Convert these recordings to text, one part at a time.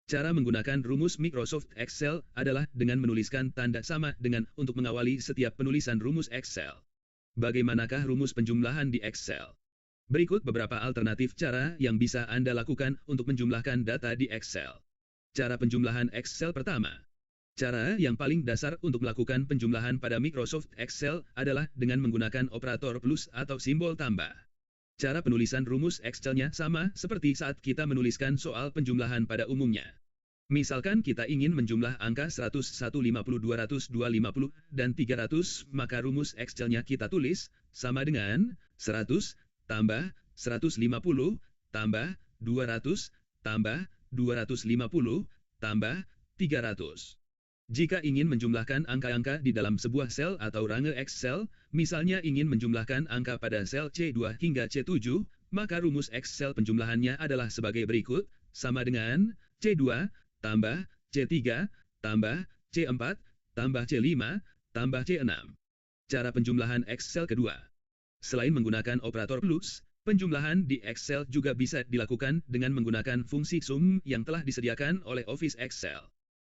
Cara menggunakan rumus Microsoft Excel adalah dengan menuliskan tanda sama dengan untuk mengawali setiap penulisan rumus Excel. Bagaimanakah rumus penjumlahan di Excel? Berikut beberapa alternatif cara yang bisa Anda lakukan untuk menjumlahkan data di Excel. Cara penjumlahan Excel pertama. Cara yang paling dasar untuk melakukan penjumlahan pada Microsoft Excel adalah dengan menggunakan operator plus atau simbol tambah. Cara penulisan rumus Excel-nya sama seperti saat kita menuliskan soal penjumlahan pada umumnya. Misalkan kita ingin menjumlah angka 100, 150, 200, 250, dan 300, maka rumus Excel-nya kita tulis sama dengan 100 tambah 150 tambah 200 tambah 250 tambah 300. Jika ingin menjumlahkan angka-angka di dalam sebuah sel atau range Excel, misalnya ingin menjumlahkan angka pada sel C2 hingga C7, maka rumus Excel penjumlahannya adalah sebagai berikut, sama dengan C2 tambah C3 tambah C4 tambah C5 tambah C6. Cara penjumlahan Excel kedua. Selain menggunakan operator plus, penjumlahan di Excel juga bisa dilakukan dengan menggunakan fungsi sum yang telah disediakan oleh Office Excel.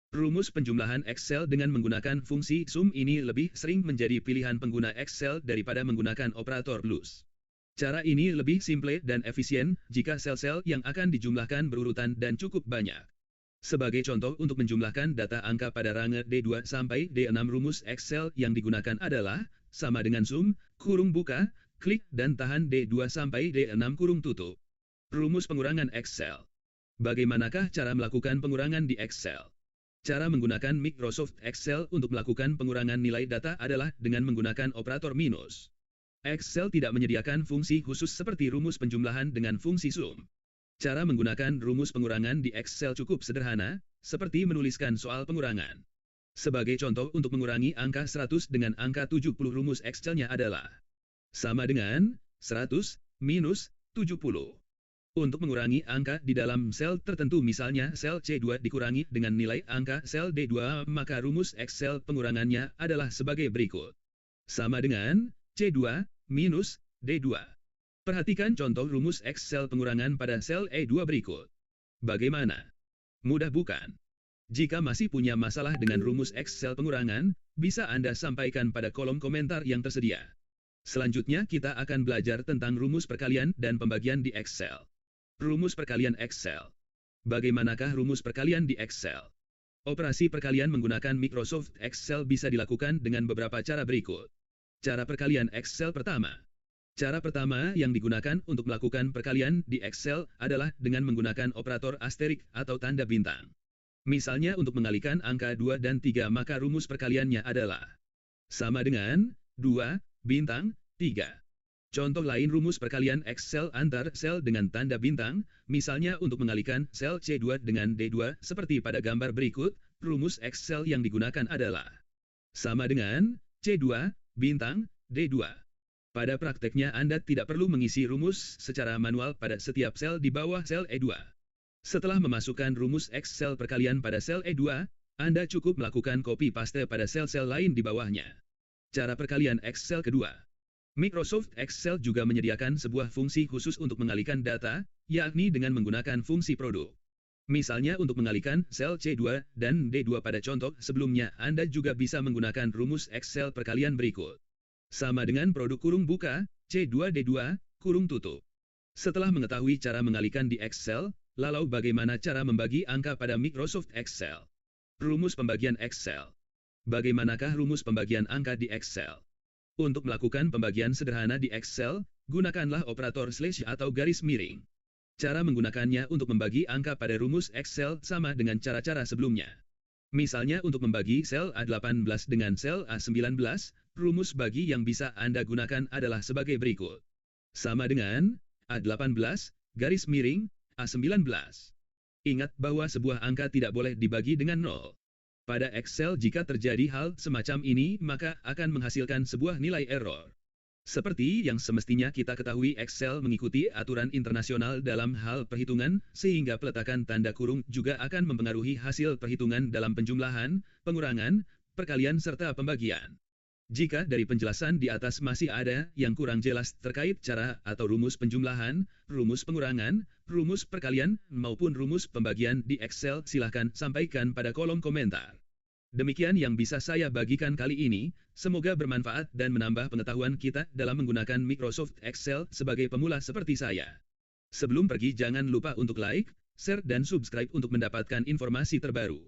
Rumus penjumlahan Excel dengan menggunakan fungsi sum ini lebih sering menjadi pilihan pengguna Excel daripada menggunakan operator plus. Cara ini lebih simple dan efisien jika sel-sel yang akan dijumlahkan berurutan dan cukup banyak. Sebagai contoh untuk menjumlahkan data angka pada range D2 sampai D6, rumus Excel yang digunakan adalah sama dengan sum, kurung buka, klik dan tahan D2 sampai D6 kurung tutup. Rumus pengurangan Excel. Bagaimanakah cara melakukan pengurangan di Excel? Cara menggunakan Microsoft Excel untuk melakukan pengurangan nilai data adalah dengan menggunakan operator minus. Excel tidak menyediakan fungsi khusus seperti rumus penjumlahan dengan fungsi sum. Cara menggunakan rumus pengurangan di Excel cukup sederhana, seperti menuliskan soal pengurangan. Sebagai contoh untuk mengurangi angka 100 dengan angka 70, rumus Excel-nya adalah sama dengan 100 minus 70. Untuk mengurangi angka di dalam sel tertentu, misalnya sel C2 dikurangi dengan nilai angka sel D2, maka rumus Excel pengurangannya adalah sebagai berikut. Sama dengan C2 minus D2. Perhatikan contoh rumus Excel pengurangan pada sel E2 berikut. Bagaimana? Mudah bukan? Jika masih punya masalah dengan rumus Excel pengurangan, bisa Anda sampaikan pada kolom komentar yang tersedia. Selanjutnya kita akan belajar tentang rumus perkalian dan pembagian di Excel. Rumus perkalian Excel. Bagaimanakah rumus perkalian di Excel? Operasi perkalian menggunakan Microsoft Excel bisa dilakukan dengan beberapa cara berikut. Cara perkalian Excel pertama. Cara pertama yang digunakan untuk melakukan perkalian di Excel adalah dengan menggunakan operator asterik atau tanda bintang. Misalnya untuk mengalikan angka 2 dan 3, maka rumus perkaliannya adalah sama dengan 2 bintang 3. Contoh lain rumus perkalian Excel antar sel dengan tanda bintang, misalnya untuk mengalikan sel C2 dengan D2 seperti pada gambar berikut, rumus Excel yang digunakan adalah sama dengan C2 bintang D2. Pada prakteknya Anda tidak perlu mengisi rumus secara manual pada setiap sel di bawah sel E2. Setelah memasukkan rumus Excel perkalian pada sel E2, Anda cukup melakukan copy paste pada sel-sel lain di bawahnya. Cara perkalian Excel kedua. Microsoft Excel juga menyediakan sebuah fungsi khusus untuk mengalihkan data, yakni dengan menggunakan fungsi produk. Misalnya untuk mengalihkan sel C2 dan D2 pada contoh sebelumnya, Anda juga bisa menggunakan rumus Excel perkalian berikut. Sama dengan produk kurung buka, C2 D2, kurung tutup. Setelah mengetahui cara mengalihkan di Excel, lalu bagaimana cara membagi angka pada Microsoft Excel? Rumus pembagian Excel. Bagaimanakah rumus pembagian angka di Excel? Untuk melakukan pembagian sederhana di Excel, gunakanlah operator slash atau garis miring. Cara menggunakannya untuk membagi angka pada rumus Excel sama dengan cara-cara sebelumnya. Misalnya untuk membagi sel A18 dengan sel A19, rumus bagi yang bisa Anda gunakan adalah sebagai berikut. Sama dengan A18, garis miring, A19. Ingat bahwa sebuah angka tidak boleh dibagi dengan 0. Pada Excel jika terjadi hal semacam ini maka akan menghasilkan sebuah nilai error. Seperti yang semestinya kita ketahui, Excel mengikuti aturan internasional dalam hal perhitungan, sehingga peletakan tanda kurung juga akan mempengaruhi hasil perhitungan dalam penjumlahan, pengurangan, perkalian serta pembagian. Jika dari penjelasan di atas masih ada yang kurang jelas terkait cara atau rumus penjumlahan, rumus pengurangan, rumus perkalian, maupun rumus pembagian di Excel silahkan sampaikan pada kolom komentar. Demikian yang bisa saya bagikan kali ini, semoga bermanfaat dan menambah pengetahuan kita dalam menggunakan Microsoft Excel sebagai pemula seperti saya. Sebelum pergi jangan lupa untuk like, share dan subscribe untuk mendapatkan informasi terbaru.